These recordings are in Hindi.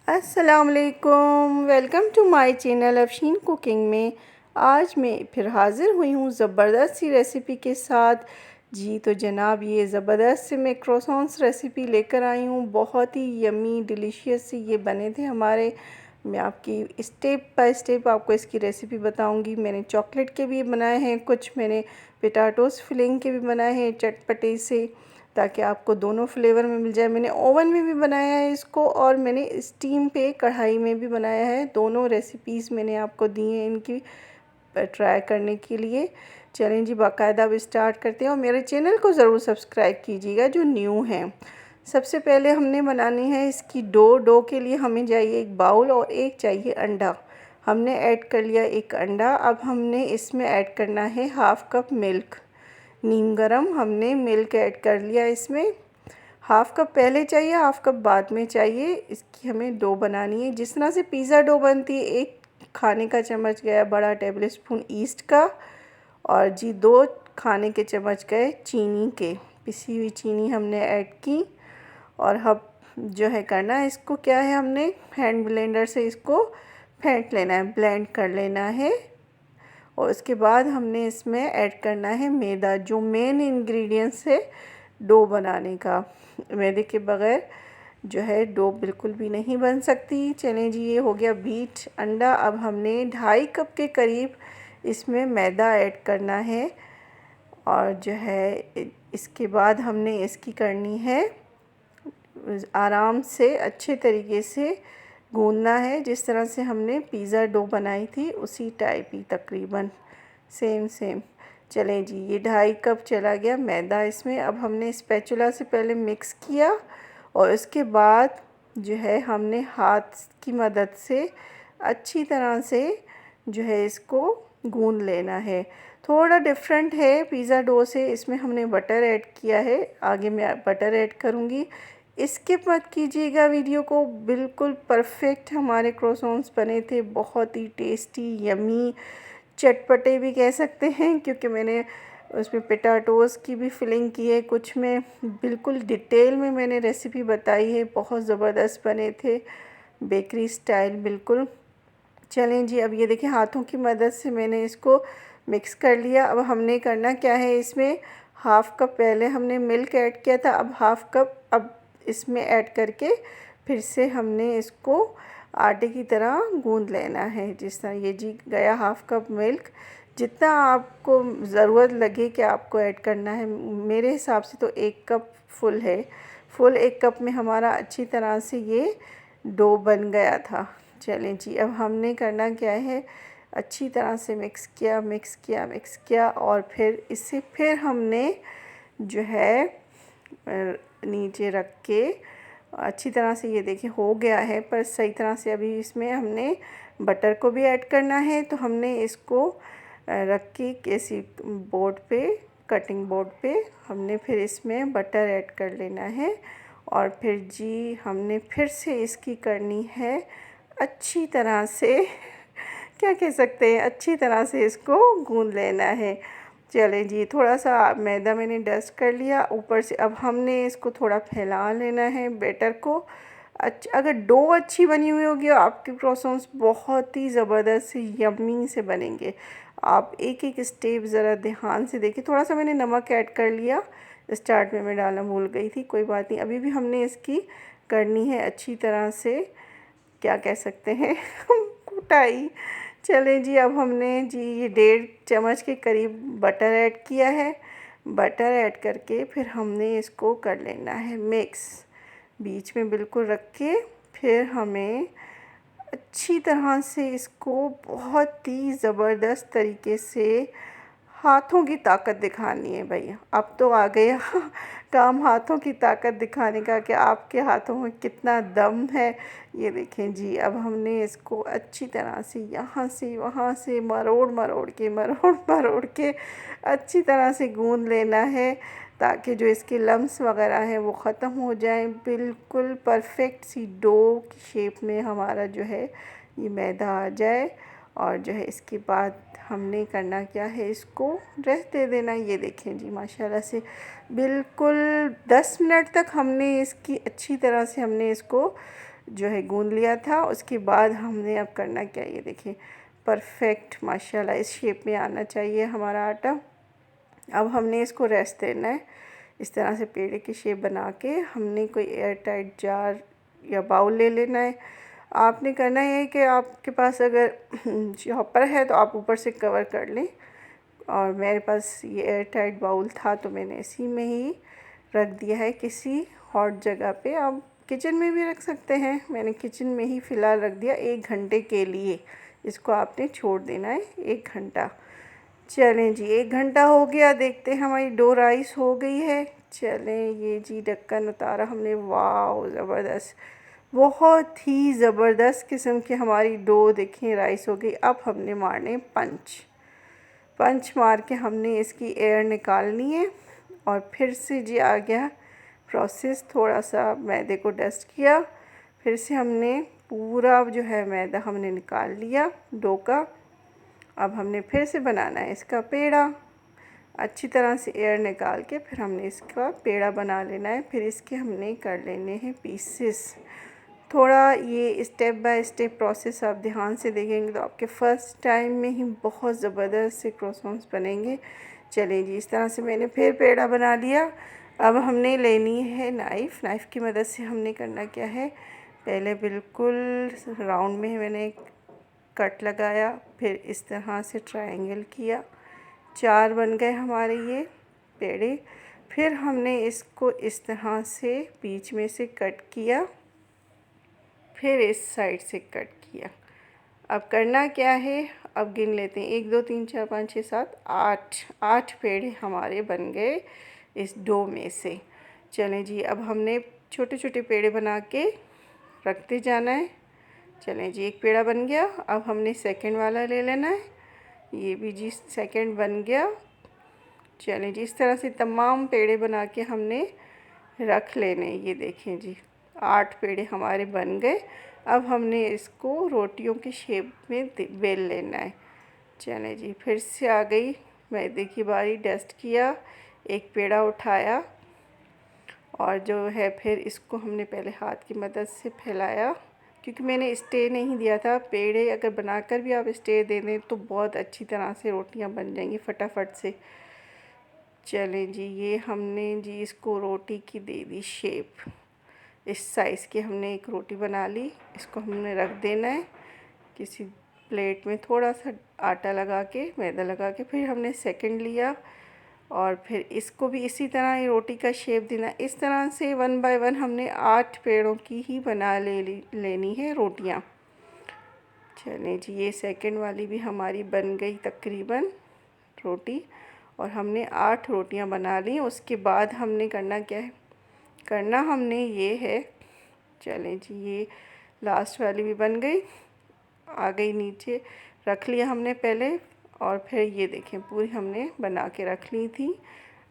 अस्सलामुअलैकुम, welcome to my channel Afsheen cooking में। आज मैं फिर हाज़िर हुई हूँ ज़बरदस्त सी रेसिपी के साथ। जी तो जनाब, ये ज़बरदस्त से मैं क्रोसॉन्स रेसिपी लेकर आई हूँ। बहुत ही यमी डिलीशियस से ये बने थे हमारे। मैं आपकी स्टेप बाय स्टेप आपको इसकी रेसिपी बताऊँगी। मैंने चॉकलेट के भी बनाए हैं, कुछ मैंने पोटैटोज़ फिलिंग के भी बनाए हैं चटपटे से, ताकि आपको दोनों फ्लेवर में मिल जाए। मैंने ओवन में भी बनाया है इसको, और मैंने स्टीम पे कढ़ाई में भी बनाया है। दोनों रेसिपीज़ मैंने आपको दी हैं इनकी ट्राई करने के लिए। चलें जी, बाकायदा अब स्टार्ट करते हैं। और मेरे चैनल को ज़रूर सब्सक्राइब कीजिएगा जो न्यू हैं। सबसे पहले हमने बनानी है इसकी डो के लिए हमें चाहिए एक बाउल और एक चाहिए अंडा। हमने ऐड कर लिया एक अंडा। अब हमने इसमें ऐड करना है हाफ़ कप मिल्क। नीम गरम हमने मिल्क ऐड कर लिया इसमें। हाफ़ कप पहले चाहिए, हाफ़ कप बाद में चाहिए। इसकी हमें डो बनानी है जिस तरह से पिज़्ज़ा डो बनती है। एक खाने का चम्मच गया बड़ा टेबल स्पून ईस्ट का, और जी 2 खाने के चम्मच गए चीनी के, पिसी हुई चीनी हमने ऐड की। और अब जो है करना है इसको क्या है, हमने हैंड ब्लेंडर से इसको फेंट लेना है, ब्लेंड कर लेना है। और उसके बाद हमने इसमें ऐड करना है मैदा, जो मेन इंग्रेडिएंट्स है डो बनाने का। मैदे के बग़ैर जो है डो बिल्कुल भी नहीं बन सकती। चलें जी, ये हो गया बीट अंडा। अब हमने 2.5 कप के करीब इसमें मैदा ऐड करना है। और जो है इसके बाद हमने इसकी करनी है आराम से अच्छे तरीके से गूंदना है, जिस तरह से हमने पिज़्ज़ा डो बनाई थी उसी टाइप ही तकरीबन सेम। चलें जी, ये 2.5 कप चला गया मैदा इसमें। अब हमने स्पैचुला से पहले मिक्स किया, और उसके बाद जो है हमने हाथ की मदद से अच्छी तरह से जो है इसको गूंद लेना है। थोड़ा डिफरेंट है पिज़्ज़ा डो से, इसमें हमने बटर ऐड किया है। आगे मैं बटर ऐड करूँगी। स्किप मत कीजिएगा वीडियो को। बिल्कुल परफेक्ट हमारे क्रोसॉन्स बने थे, बहुत ही टेस्टी यमी, चटपटे भी कह सकते हैं, क्योंकि मैंने उसमें पोटैटोज़ की भी फिलिंग की है। कुछ में बिल्कुल डिटेल में मैंने रेसिपी बताई है। बहुत ज़बरदस्त बने थे, बेकरी स्टाइल बिल्कुल। चलें जी, अब ये देखिए हाथों की मदद से मैंने इसको मिक्स कर लिया। अब हमने करना क्या है, इसमें हाफ़ कप पहले हमने मिल्क ऐड किया था, अब हाफ़ कप अब इसमें ऐड करके फिर से हमने इसको आटे की तरह गूंद लेना है। जिस तरह ये जी गया हाफ़ कप मिल्क, जितना आपको ज़रूरत लगे कि आपको ऐड करना है। मेरे हिसाब से तो 1 कप फुल है। फुल 1 कप में हमारा अच्छी तरह से ये डो बन गया था। चलें जी, अब हमने करना क्या है, अच्छी तरह से मिक्स किया, और फिर इससे फिर हमने जो है नीचे रख के अच्छी तरह से, ये देखिए हो गया है, पर सही तरह से अभी इसमें हमने बटर को भी ऐड करना है। तो हमने इसको रख के किसी बोर्ड पे, कटिंग बोर्ड पे हमने फिर इसमें बटर ऐड कर लेना है। और फिर जी हमने फिर से इसकी करनी है अच्छी तरह से क्या कह सकते हैं, अच्छी तरह से इसको गूंद लेना है। चलें जी, थोड़ा सा मैदा मैंने डस्ट कर लिया ऊपर से। अब हमने इसको थोड़ा फैला लेना है बैटर को। अगर डो अच्छी बनी हुई होगी आपके क्रोसॉन्स बहुत ही ज़बरदस्त से यम्मी से बनेंगे। आप एक एक स्टेप ज़रा ध्यान से देखिए। थोड़ा सा मैंने नमक ऐड कर लिया, स्टार्ट में मैं डालना भूल गई थी, कोई बात नहीं। अभी भी हमने इसकी करनी है अच्छी तरह से, क्या कह सकते हैं कुटाई। चलें जी, अब हमने जी ये 1.5 चम्मच के करीब बटर ऐड किया है। बटर ऐड करके फिर हमने इसको कर लेना है मिक्स, बीच में बिल्कुल रख के। फिर हमें अच्छी तरह से इसको बहुत ही ज़बरदस्त तरीके से हाथों की ताकत दिखानी है भैया। अब तो आ गया काम हाथों की ताकत दिखाने का, कि आपके हाथों में कितना दम है। ये देखें जी, अब हमने इसको अच्छी तरह से यहाँ से वहाँ से मरोड़ के अच्छी तरह से गूंद लेना है, ताकि जो इसके लम्स वगैरह हैं वो ख़त्म हो जाएं। बिल्कुल परफेक्ट सी डो की शेप में हमारा जो है ये मैदा आ जाए। और जो है इसके बाद हमने करना क्या है, इसको रेस्ट दे देना। ये देखें जी माशाल्लाह से बिल्कुल 10 मिनट तक हमने इसकी अच्छी तरह से हमने इसको जो है गूंद लिया था। उसके बाद हमने अब करना क्या, ये देखिए परफेक्ट माशाल्लाह इस शेप में आना चाहिए हमारा आटा। अब हमने इसको रेस्ट देना है। इस तरह से पेड़े की शेप बना के हमने कोई एयर टाइट जार या बाउल ले लेना है। आपने करना है कि आपके पास अगर चॉपर है तो आप ऊपर से कवर कर लें, और मेरे पास ये एयर टाइट बाउल था तो मैंने इसी में ही रख दिया है किसी हॉट जगह पे। आप किचन में भी रख सकते हैं, मैंने किचन में ही फ़िलहाल रख दिया 1 घंटे के लिए। इसको आपने छोड़ देना है 1 घंटा। चलें जी 1 घंटा हो गया, देखते हैं हमारी डो राइस हो गई है। चलें ये जी ढक्कन उतारा हमने, वाह ज़बरदस्त, बहुत ही ज़बरदस्त किस्म की हमारी डो देखें राइस हो गई। अब हमने मारने पंच मार के हमने इसकी एयर निकालनी है। और फिर से जी आ गया प्रोसेस, थोड़ा सा मैदे को डस्ट किया, फिर से हमने पूरा जो है मैदा हमने निकाल लिया डो का। अब हमने फिर से बनाना है इसका पेड़ा, अच्छी तरह से एयर निकाल के फिर हमने इसका पेड़ा बना लेना है। फिर इसके हमने कर लेने हैं पीसेस। थोड़ा ये स्टेप बाय स्टेप प्रोसेस आप ध्यान से देखेंगे तो आपके फ़र्स्ट टाइम में ही बहुत ज़बरदस्त से क्रोसॉन्स बनेंगे। चलें जी इस तरह से मैंने फिर पेड़ा बना लिया। अब हमने लेनी है नाइफ़ की मदद से हमने करना क्या है, पहले बिल्कुल राउंड में मैंने कट लगाया, फिर इस तरह से ट्रायंगल किया, 4 बन गए हमारे ये पेड़े। फिर हमने इसको इस तरह से बीच में से कट किया, फिर इस साइड से कट किया। अब करना क्या है, अब गिन लेते हैं 1 2 3 4 5 6 7 8 पेड़े हमारे बन गए इस डो में से। चलें जी अब हमने छोटे छोटे पेड़े बना के रखते जाना है। चलें जी एक पेड़ा बन गया, अब हमने सेकंड वाला ले लेना है, ये भी जी सेकंड बन गया। चलें जी इस तरह से तमाम पेड़े बना के हमने रख लेने। ये देखें जी 8 पेड़े हमारे बन गए। अब हमने इसको रोटियों की शेप में बेल लेना है। चलें जी फिर से आ गई मैदे की बारी, डस्ट किया, एक पेड़ा उठाया और जो है फिर इसको हमने पहले हाथ की मदद से फैलाया, क्योंकि मैंने स्टे नहीं दिया था। पेड़े अगर बनाकर भी आप स्टे दे दें तो बहुत अच्छी तरह से रोटियां बन जाएंगी फटाफट से। चलें जी ये हमने जी इसको रोटी की दे दी शेप, इस साइज़ की हमने एक रोटी बना ली। इसको हमने रख देना है किसी प्लेट में, थोड़ा सा आटा लगा के मैदा लगा के। फिर हमने सेकंड लिया और फिर इसको भी इसी तरह ही रोटी का शेप देना। इस तरह से 1 बाय 1 हमने 8 पेड़ों की ही बना लेनी है रोटियां। चलें जी ये सेकंड वाली भी हमारी बन गई तकरीबन रोटी, और हमने 8 रोटियां बना ली। उसके बाद हमने करना क्या है, करना हमने ये है, चलें जी ये लास्ट वाली भी बन गई, आ गई नीचे, रख लिया हमने पहले। और फिर ये देखें पूरी हमने बना के रख ली थी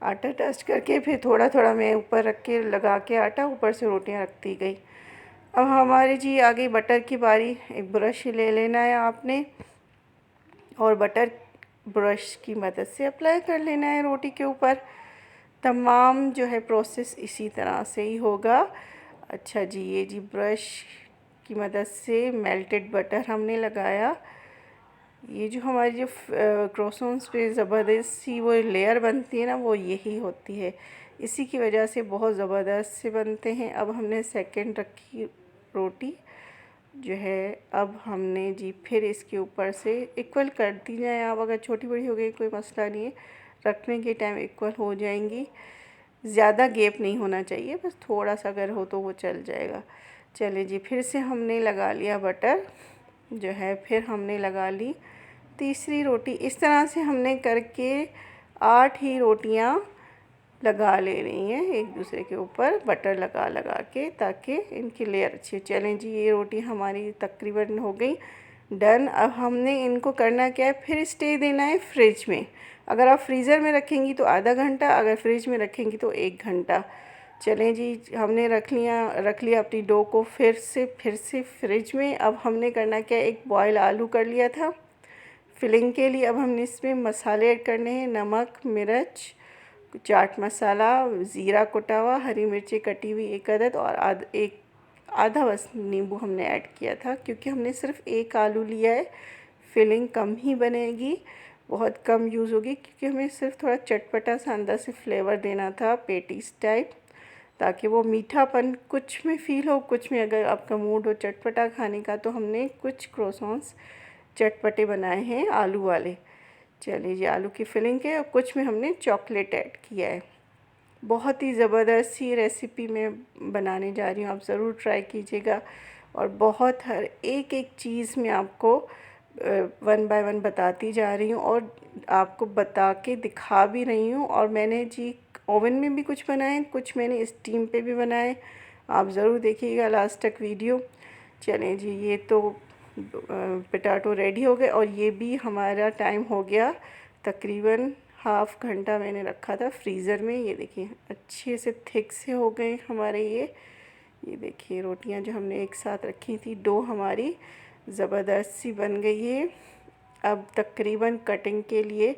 आटा डस्ट करके। फिर थोड़ा थोड़ा मैं ऊपर रख के लगा के आटा ऊपर से रोटियां रखती गई। अब हमारी जी आ गई बटर की बारी। एक ब्रश ले लेना है आपने और बटर ब्रश की मदद से अप्लाई कर लेना है रोटी के ऊपर। तमाम जो है प्रोसेस इसी तरह से ही होगा। अच्छा जी ये जी ब्रश की मदद से मेल्टेड बटर हमने लगाया। ये जो हमारी जो क्रोसॉन्स पे ज़बरदस्त सी वो लेयर बनती है ना, वो यही होती है, इसी की वजह से बहुत ज़बरदस्त से बनते हैं। अब हमने सेकंड रखी रोटी जो है, अब हमने जी फिर इसके ऊपर से इक्वल करती जाएं आप, अगर छोटी बड़ी हो गई कोई मसला नहीं है, रखने के टाइम इक्वल हो जाएंगी। ज़्यादा गैप नहीं होना चाहिए, बस थोड़ा सा अगर हो तो वो चल जाएगा। चलिए जी फिर से हमने लगा लिया बटर जो है, फिर हमने लगा ली तीसरी रोटी। इस तरह से हमने करके 8 ही रोटियां लगा ले रही हैं एक दूसरे के ऊपर बटर लगा लगा के, ताकि इनकी लेयर अच्छी। चलें जी ये रोटी हमारी तकरीबन हो गई डन। अब हमने इनको करना क्या है, फिर स्टे देना है फ्रिज में। अगर आप फ्रीज़र में रखेंगी तो आधा घंटा, अगर फ्रिज में रखेंगी तो 1 घंटा। चलें जी हमने रख लिया अपनी डो को फिर से फ्रिज में। अब हमने करना क्या है, एक बॉयल आलू कर लिया था फिलिंग के लिए। अब हमने इसमें मसाले ऐड करने हैं, नमक, मिर्च, चाट मसाला, ज़ीरा कुटा हुआ, हरी मिर्ची कटी हुई 1 अदद, और एक आधा बस नींबू हमने ऐड किया था, क्योंकि हमने सिर्फ एक आलू लिया है, फिलिंग कम ही बनेगी, बहुत कम यूज़ होगी, क्योंकि हमें सिर्फ थोड़ा चटपटा सा अंदर से फ्लेवर देना था पेटीज टाइप, ताकि वो मीठापन कुछ में फ़ील हो, कुछ में अगर आपका मूड हो चटपटा खाने का तो हमने कुछ क्रोसॉन्स चटपटे बनाए हैं आलू वाले। चलिए ये आलू की फिलिंग के, और कुछ में हमने चॉकलेट ऐड किया है। बहुत ही ज़बरदस्त सी रेसिपी मैं बनाने जा रही हूँ, आप ज़रूर ट्राई कीजिएगा। और बहुत हर एक एक चीज़ में आपको वन बाय वन बताती जा रही हूँ और आपको बता के दिखा भी रही हूँ। और मैंने जी ओवन में भी कुछ बनाए, कुछ मैंने स्टीम पे भी बनाए, आप ज़रूर देखिएगा लास्ट तक वीडियो। चलें जी, ये तो पोटैटो रेडी हो गए, और ये भी हमारा टाइम हो गया तकरीबन हाफ़ घंटा मैंने रखा था फ्रीज़र में। ये देखिए अच्छे से थिक से हो गए हमारे ये देखिए रोटियां जो हमने एक साथ रखी थी, डो हमारी ज़बरदस्त सी बन गई है। अब तकरीबन कटिंग के लिए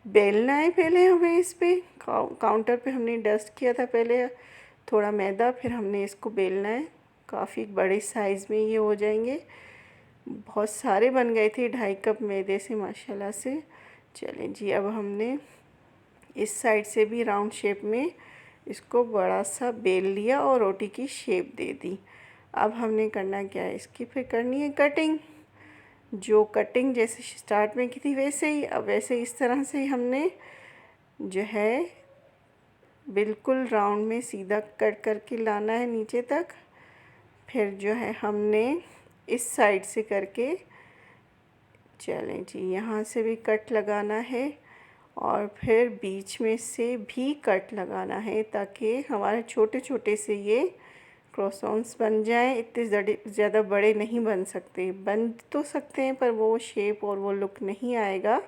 बेलना है पहले हमें, इस पे काउंटर पे हमने डस्ट किया था पहले थोड़ा मैदा, फिर हमने इसको बेलना है। काफ़ी बड़े साइज़ में ये हो जाएंगे, बहुत सारे बन गए थे 2.5 कप मैदे से माशाल्लाह से। चलें जी, अब हमने इस साइड से भी राउंड शेप में इसको बड़ा सा बेल लिया और रोटी की शेप दे दी। अब हमने करना क्या है, इसकी फिर करनी है कटिंग। जो कटिंग जैसे स्टार्ट में की थी वैसे ही, अब वैसे इस तरह से हमने जो है बिल्कुल राउंड में सीधा कट करके लाना है नीचे तक। फिर जो है हमने इस साइड से करके, चलें जी, यहाँ से भी कट लगाना है और फिर बीच में से भी कट लगाना है, ताकि हमारे छोटे छोटे से ये क्रोसॉन्स बन जाएं। इतने ज़्यादा बड़े नहीं बन सकते, बन तो सकते हैं पर वो शेप और वो लुक नहीं आएगा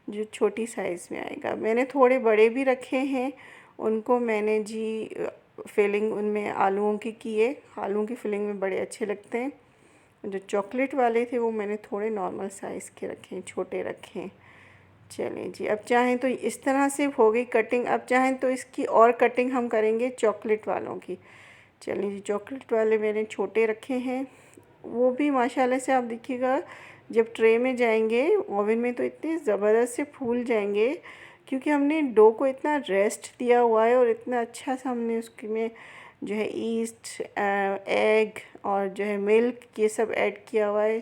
जो छोटी साइज़ में आएगा। मैंने थोड़े बड़े भी रखे हैं, उनको मैंने जी फिलिंग उनमें आलूओं की है, आलूओं की फिलिंग में बड़े अच्छे लगते हैं। जो चॉकलेट वाले थे वो मैंने थोड़े नॉर्मल साइज़ के रखे हैं, छोटे रखे हैं। चलें जी, अब चाहें तो इस तरह से हो गई कटिंग, अब चाहें तो इसकी और कटिंग हम करेंगे चॉकलेट वालों की। चलिए जी, चॉकलेट वाले मैंने छोटे रखे हैं, वो भी माशाल्लाह से आप देखिएगा जब ट्रे में जाएंगे ओवन में तो इतने ज़बरदस्त से फूल जाएंगे, क्योंकि हमने डो को इतना रेस्ट दिया हुआ है और इतना अच्छा सा हमने उसके में जो है ईस्ट, एग और जो है मिल्क ये सब ऐड किया हुआ है।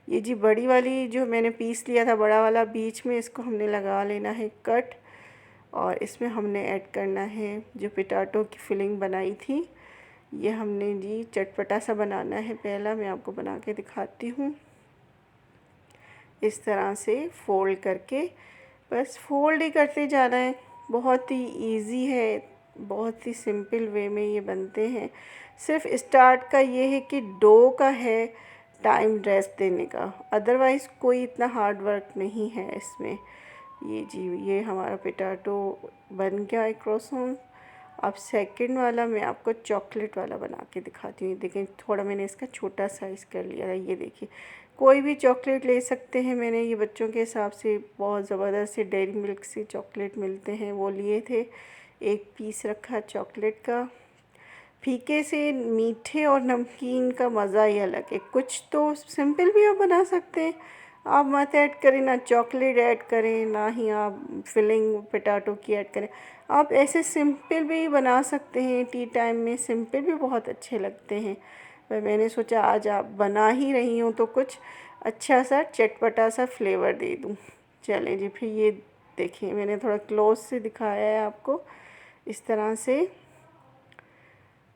ये जी बड़ी वाली जो मैंने पीस लिया था बड़ा वाला, बीच में इसको हमने लगा लेना है कट, और इसमें हमने ऐड करना है जो पोटैटो की फिलिंग बनाई थी। ये हमने जी चटपटा सा बनाना है, पहला मैं आपको बना के दिखाती हूँ। इस तरह से फ़ोल्ड करके बस फ़ोल्ड ही करते जाना है, बहुत ही इजी है, बहुत ही सिंपल वे में ये बनते हैं। सिर्फ स्टार्ट का ये है कि डो का है टाइम रेस्ट देने का, अदरवाइज़ कोई इतना हार्ड वर्क नहीं है इसमें। ये जी ये हमारा पोटैटो बन गया है क्रोसॉन। अब सेकंड वाला मैं आपको चॉकलेट वाला बना के दिखाती हूँ। देखें थोड़ा मैंने इसका छोटा साइज़ कर लिया है, ये देखिए कोई भी चॉकलेट ले सकते हैं, मैंने ये बच्चों के हिसाब से बहुत ज़बरदस्त से डेयरी मिल्क से चॉकलेट मिलते हैं वो लिए थे, एक पीस रखा चॉकलेट का। फीके से मीठे और नमकीन का मज़ा ही अलग है। कुछ तो सिंपल भी आप बना सकते हैं, आप मत ऐड करें ना चॉकलेट ऐड करें ना ही आप फिलिंग पोटैटो की ऐड करें, आप ऐसे सिंपल भी बना सकते हैं। टी टाइम में सिंपल भी बहुत अच्छे लगते हैं, पर मैंने सोचा आज आप बना ही रही हूँ तो कुछ अच्छा सा चटपटा सा फ्लेवर दे दूँ। चलें जी, फिर ये देखिए मैंने थोड़ा क्लोज से दिखाया है आपको, इस तरह से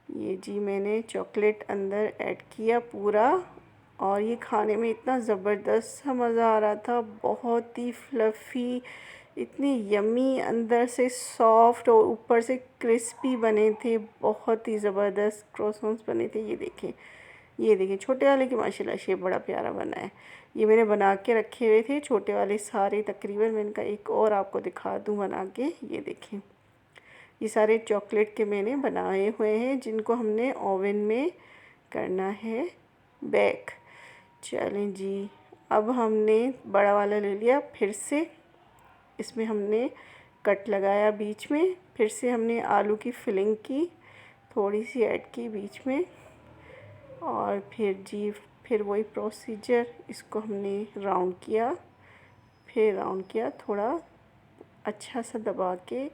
ये जी मैंने चॉकलेट अंदर ऐड किया पूरा, और ये खाने में इतना ज़बरदस्त सा मज़ा आ रहा था, बहुत ही फ्लफ़ी, इतनी यम्मी, अंदर से सॉफ्ट और ऊपर से क्रिस्पी बने थे, बहुत ही ज़बरदस्त क्रोसॉन्स बने थे। ये देखिए छोटे वाले की माशाल्लाह शेप बड़ा प्यारा बना है। ये मैंने बना के रखे हुए थे छोटे वाले सारे तकरीबन, मैंने कहा एक और आपको दिखा दूँ बना के। ये देखें ये सारे चॉकलेट के मैंने बनाए हुए हैं, जिनको हमने ओवन में करना है बेक। चलें जी, अब हमने बड़ा वाला ले लिया, फिर से इसमें हमने कट लगाया बीच में, फिर से हमने आलू की फिलिंग की थोड़ी सी ऐड की बीच में, और फिर वही प्रोसीजर, इसको हमने राउंड किया, फिर राउंड किया, थोड़ा अच्छा सा दबा के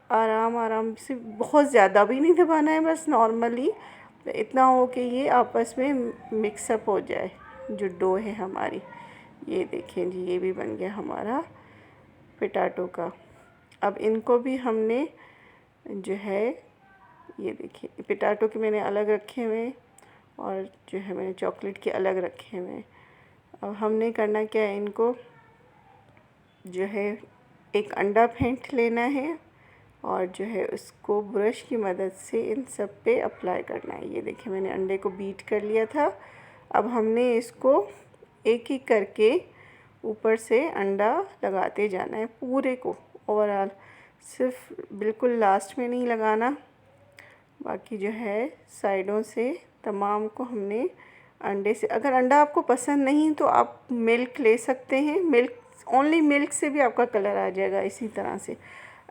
आराम से, बहुत ज़्यादा भी नहीं दबाना है, बस नॉर्मली इतना हो कि ये आपस में मिक्सअप हो जाए जो डो है हमारी। ये देखें जी, ये भी बन गया हमारा पोटैटो का। अब इनको भी हमने जो है, ये देखिए पोटैटो के मैंने अलग रखे हुए और जो है मैंने चॉकलेट के अलग रखे हुए। अब हमने करना क्या है, इनको जो है एक अंडा फेंट लेना है और जो है उसको ब्रश की मदद से इन सब पे अप्लाई करना है। ये देखिए मैंने अंडे को बीट कर लिया था। अब हमने इसको एक एक करके ऊपर से अंडा लगाते जाना है पूरे को ओवरऑल, सिर्फ बिल्कुल लास्ट में नहीं लगाना, बाकी जो है साइडों से तमाम को हमने अंडे से। अगर अंडा आपको पसंद नहीं तो आप मिल्क ले सकते हैं, ओनली मिल्क से भी आपका कलर आ जाएगा इसी तरह से।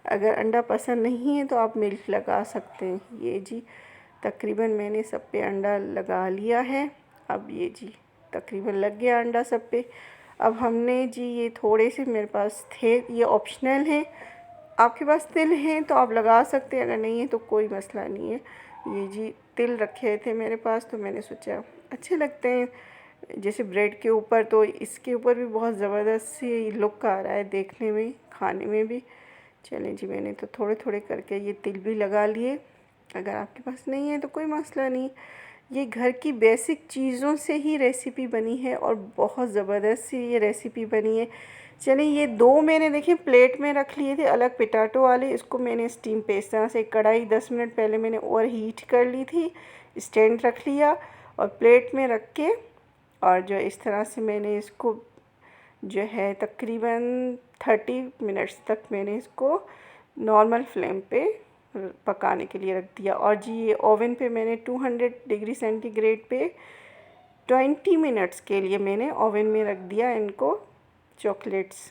अगर अंडा पसंद नहीं है तो आप मिल्क लगा सकते हैं। ये जी तकरीबन मैंने सब पे अंडा लगा लिया है। अब ये जी तकरीबन लग गया अंडा सब पे। अब हमने जी ये थोड़े से मेरे पास थे, ये ऑप्शनल हैं, आपके पास तिल हैं तो आप लगा सकते हैं, अगर नहीं है तो कोई मसला नहीं है। ये जी तिल रखे थे मेरे पास तो मैंने सोचा अच्छे लगते हैं जैसे ब्रेड के ऊपर, तो इसके ऊपर भी बहुत ज़बरदस्त सी लुक आ रहा है देखने में, खाने में भी। चलें जी, मैंने तो थोड़े थोड़े करके ये तिल भी लगा लिए। अगर आपके पास नहीं है तो कोई मसला नहीं, ये घर की बेसिक चीज़ों से ही रेसिपी बनी है और बहुत ज़बरदस्त सी ये रेसिपी बनी है। चलिए ये दो मैंने देखिए प्लेट में रख लिए थे अलग पोटैटो वाले, इसको मैंने स्टीम पे इस तरह से कढ़ाई 10 मिनट पहले मैंने ओवर हीट कर ली थी, स्टैंड रख लिया और प्लेट में रख के, और जो इस तरह से मैंने इसको जो है तकरीबन 30 मिनट्स तक मैंने इसको नॉर्मल फ्लेम पे पकाने के लिए रख दिया। और जी ये ओवन पे मैंने 200 डिग्री सेंटीग्रेड पे 20 मिनट्स के लिए मैंने ओवन में रख दिया इनको, चॉकलेट्स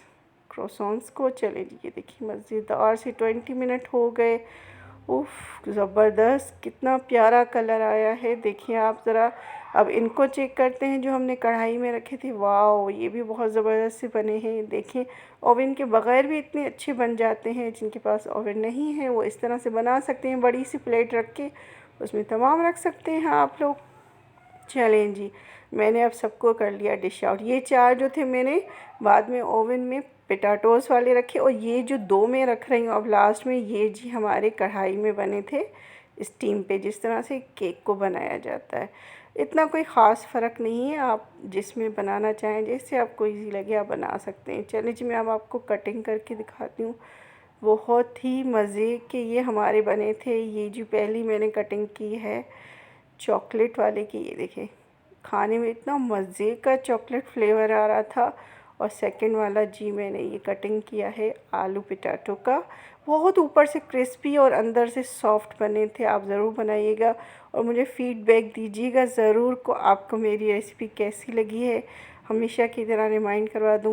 क्रोसॉन्स को। चले जी ये देखिए मज़ेदार से 20 मिनट हो गए। उफ़ ज़बरदस्त, कितना प्यारा कलर आया है, देखिए आप ज़रा। अब इनको चेक करते हैं जो हमने कढ़ाई में रखे थे। वाह, ये भी बहुत ज़बरदस्त से बने हैं। देखें ओवन के बग़ैर भी इतने अच्छे बन जाते हैं। जिनके पास ओवन नहीं है वो इस तरह से बना सकते हैं, बड़ी सी प्लेट रख के उसमें तमाम रख सकते हैं आप लोग। चलें जी, मैंने अब सबको कर लिया डिश आउट। ये 4 जो थे मैंने बाद में ओवन में पोटैटोज़ वाले रखे, और ये जो 2 मैं रख रही हूँ अब लास्ट में, ये जी हमारे कढ़ाई में बने थे स्टीम पे, जिस तरह से केक को बनाया जाता है। इतना कोई ख़ास फ़र्क नहीं है, आप जिसमें बनाना चाहें, जैसे आपको इजी लगे आप बना सकते हैं। चलिए जी, मैं अब आपको कटिंग करके दिखाती हूँ। बहुत ही मज़े के ये हमारे बने थे। ये जो पहली मैंने कटिंग की है चॉकलेट वाले की, ये देखें खाने में इतना मज़े का चॉकलेट फ्लेवर आ रहा था। और सेकंड वाला जी मैंने ये कटिंग किया है आलू पोटैटो का, बहुत ऊपर से क्रिस्पी और अंदर से सॉफ्ट बने थे। आप ज़रूर बनाइएगा और मुझे फ़ीडबैक दीजिएगा ज़रूर को आपको मेरी रेसिपी कैसी लगी है। हमेशा की तरह रिमाइंड करवा दूँ